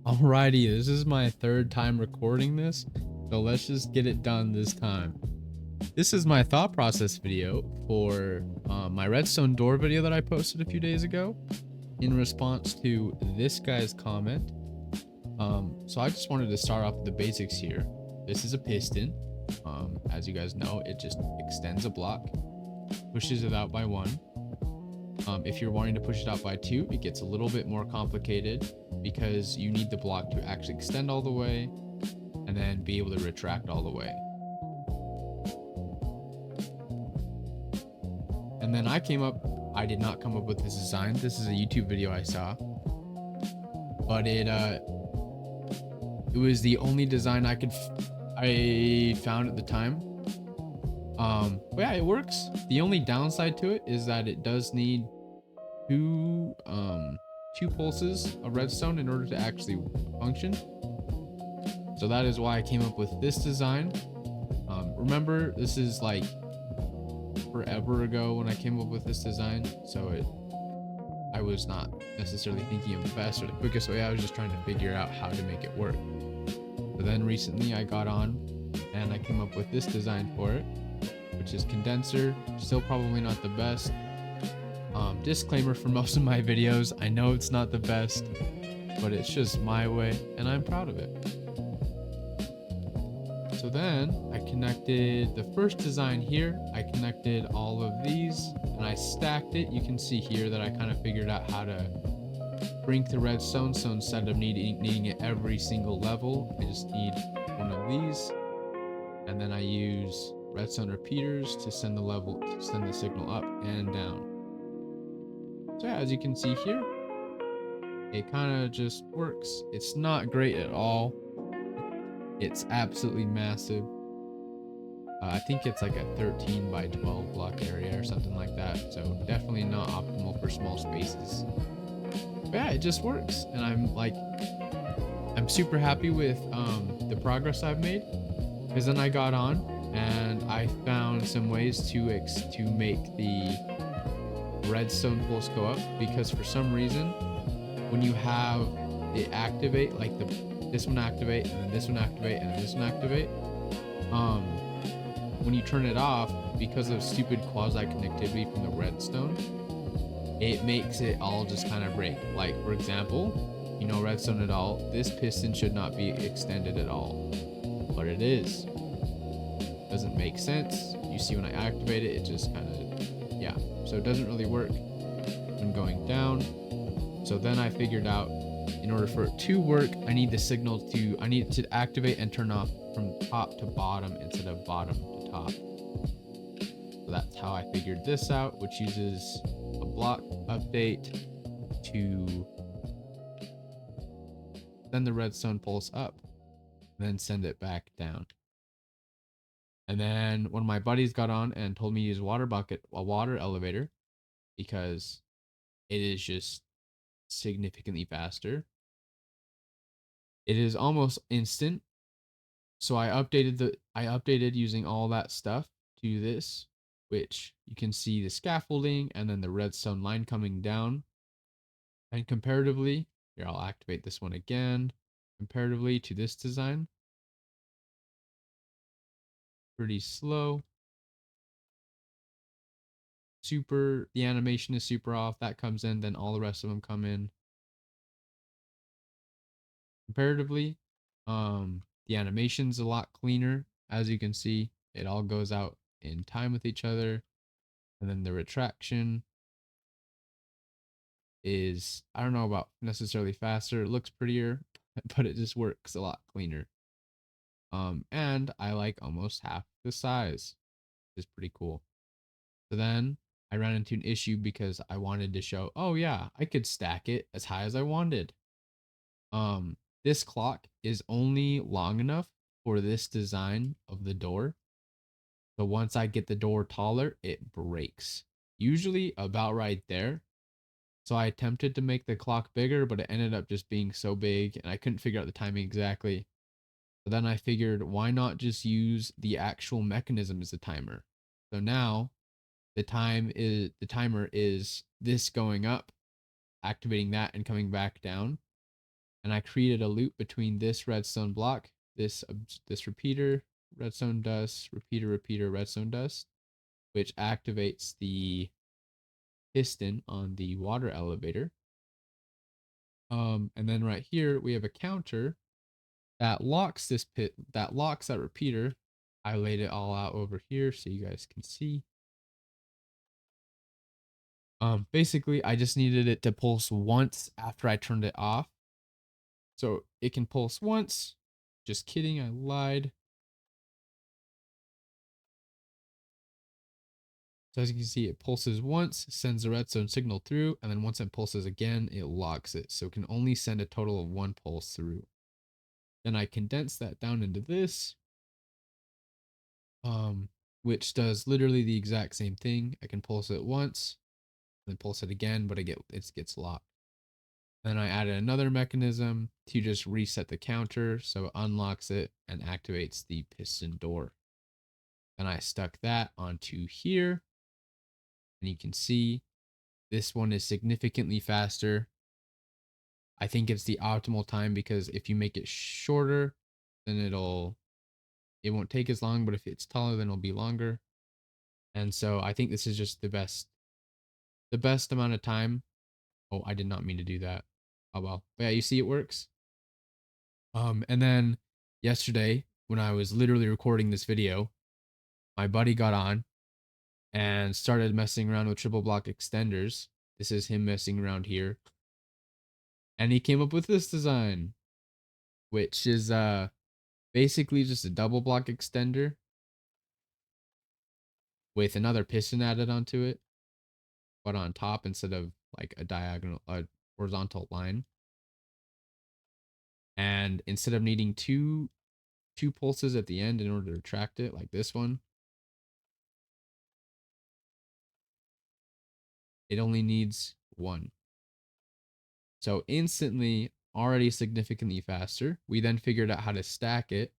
Alrighty, this is my third time recording this, so let's just get it done this time. This is my thought process video for my Redstone Door video that I posted a few days ago in response to this guy's comment. So I just wanted to start off with the basics here. This is a piston. As you guys know, it just extends a block, pushes it out by one. If you're wanting to push it out by two, it gets a little bit more complicated because you need the block to actually extend all the way and then be able to retract all the way. And then I did not come up with this design. This is a YouTube video I saw, but it was the only design I found at the time. But yeah, it works. The only downside to it is that it does need two pulses of redstone in order to actually function. So that is why I came up with this design. Remember, this is like forever ago when I came up with this design, so I was not necessarily thinking of the best or the quickest way. I was just trying to figure out how to make it work. But then recently I got on and I came up with this design for it, which is condenser. Still probably not the best. Disclaimer for most of my videos, I know it's not the best, but it's just my way and I'm proud of it. So then I connected the first design here. I connected all of these and I stacked it. You can see here that I kind of figured out how to shrink the redstone. So instead of needing it every single level, I just need one of these. And then I use redstone repeaters to send the signal up and down. So yeah, as you can see here, it kind of just works. It's not great at all. It's absolutely massive. I think it's like a 13 by 12 block area or something like that. So definitely not optimal for small spaces. But yeah, it just works. And I'm super happy with the progress I've made. Because then I got on and I found some ways to make the redstone pulse go up, because for some reason when you have it activate, like this one activate and then this one activate and then this one activate, when you turn it off, because of stupid quasi connectivity from the redstone, it makes it all just kind of break. Like for example, redstone at all, this piston should not be extended at all, but it is. Doesn't make sense. You see when I activate it, it just kind of, yeah, so it doesn't really work when going down. So then I figured out, in order for it to work, I need it to activate and turn off from top to bottom instead of bottom to top. So that's how I figured this out, which uses a block update to send the redstone pulse up, then send it back down. And then one of my buddies got on and told me to use a water elevator, because it is just significantly faster. It is almost instant. So I updated using all that stuff to this, which you can see the scaffolding and then the redstone line coming down. And comparatively, here I'll activate this one again. Comparatively to this design, pretty slow. The animation is super off. That comes in, then all the rest of them come in. Comparatively, the animation's a lot cleaner. As you can see, it all goes out in time with each other. And then the retraction is, I don't know about necessarily faster. It looks prettier, but it just works a lot cleaner. And I like almost half the size. It's pretty cool. So then I ran into an issue because I wanted to show, oh yeah, I could stack it as high as I wanted. This clock is only long enough for this design of the door. So once I get the door taller, it breaks. Usually about right there. So I attempted to make the clock bigger, but it ended up just being so big and I couldn't figure out the timing exactly. So then I figured, why not just use the actual mechanism as a timer? So now the timer is this going up, activating that and coming back down. and I created a loop between this redstone block, this repeater, redstone dust, repeater, redstone dust, which activates the piston on the water elevator. And then right here we have a counter that locks that locks that repeater. I laid it all out over here so you guys can see. Basically I just needed it to pulse once after I turned it off. So it can pulse once. Just kidding, I lied. So as you can see, it pulses once, sends the redstone signal through, and then once it pulses again, it locks it. So it can only send a total of one pulse through. Then I condense that down into this, which does literally the exact same thing. I can pulse it once, then pulse it again, but it gets locked. Then I added another mechanism to just reset the counter, so it unlocks it and activates the piston door. Then I stuck that onto here, and you can see this one is significantly faster. I think it's the optimal time because if you make it shorter, then it won't take as long, but if it's taller, then it'll be longer. And so I think this is just the best amount of time. Oh, I did not mean to do that. Oh well. But yeah, you see it works. And then yesterday when I was literally recording this video, my buddy got on and started messing around with triple block extenders. This is him messing around here. And he came up with this design, which is basically just a double block extender with another piston added onto it, but on top instead of like a horizontal line. And instead of needing two pulses at the end in order to retract it, like this one, it only needs one. So instantly, already significantly faster. We then figured out how to stack it.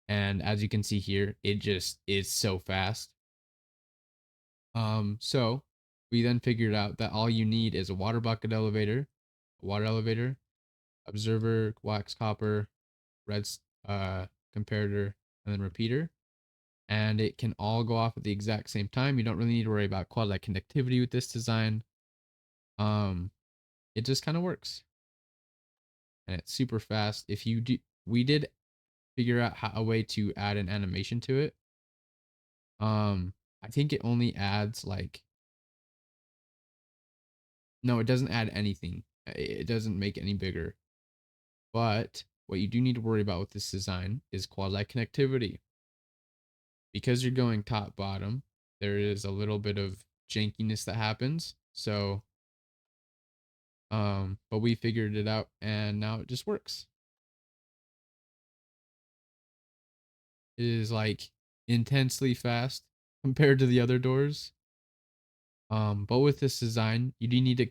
And as you can see here, it just is so fast. So we then figured out that all you need is a water bucket elevator, a water elevator, observer, wax copper, red comparator, and then repeater. And it can all go off at the exact same time. You don't really need to worry about quasi connectivity with this design. Um, it just kind of works, and it's super fast. If you do, we did figure out a way to add an animation to it. I think it only adds like no, it doesn't add anything. It doesn't make it any bigger. But what you do need to worry about with this design is quasi connectivity. Because you're going top bottom, there is a little bit of jankiness that happens. So but we figured it out and now it just works. It is like intensely fast compared to the other doors. But with this design, you do need to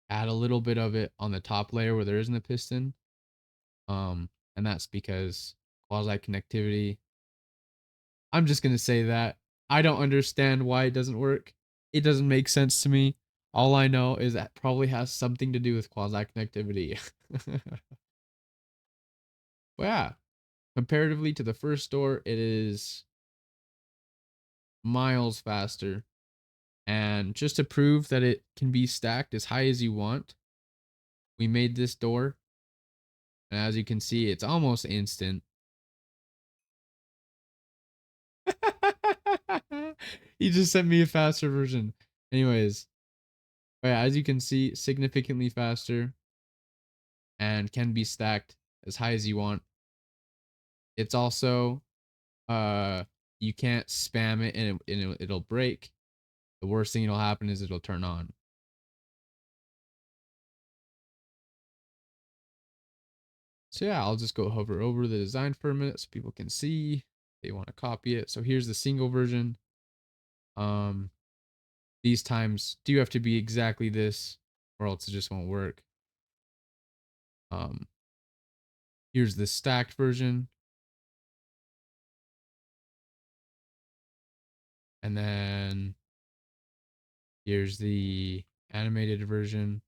add a little bit of it on the top layer where there isn't a piston. And that's because quasi connectivity. I'm just gonna say that I don't understand why it doesn't work. It doesn't make sense to me. All I know is that probably has something to do with quasi connectivity. But yeah, comparatively to the first door, it is miles faster. And just to prove that it can be stacked as high as you want, we made this door. And as you can see, it's almost instant. He just sent me a faster version. Anyways, but yeah, as you can see, significantly faster and can be stacked as high as you want. It's also you can't spam it and it'll break. The worst thing that'll happen is it'll turn on. So yeah, I'll just go hover over the design for a minute so people can see they want to copy it. So here's the single version. Um, these times do have to be exactly this or else it just won't work. Um, here's the stacked version. And then here's the animated version.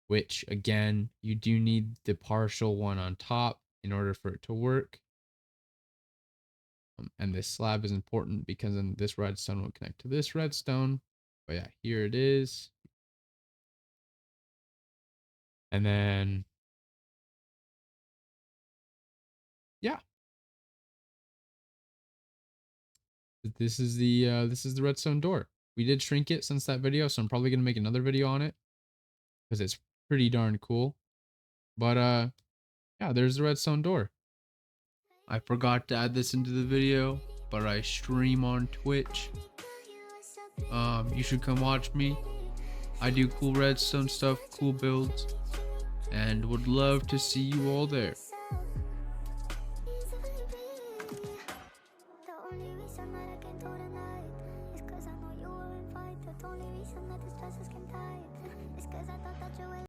which again, you do need the partial one on top in order for it to work. And this slab is important because then this redstone will connect to this redstone. But yeah, here it is. And then, yeah, this is the redstone door. We did shrink it since that video, so I'm probably gonna make another video on it because it's pretty darn cool. But yeah, there's the redstone door. I forgot to add this into the video, but I stream on Twitch. You should come watch me. I do cool redstone stuff, cool builds, and would love to see you all there.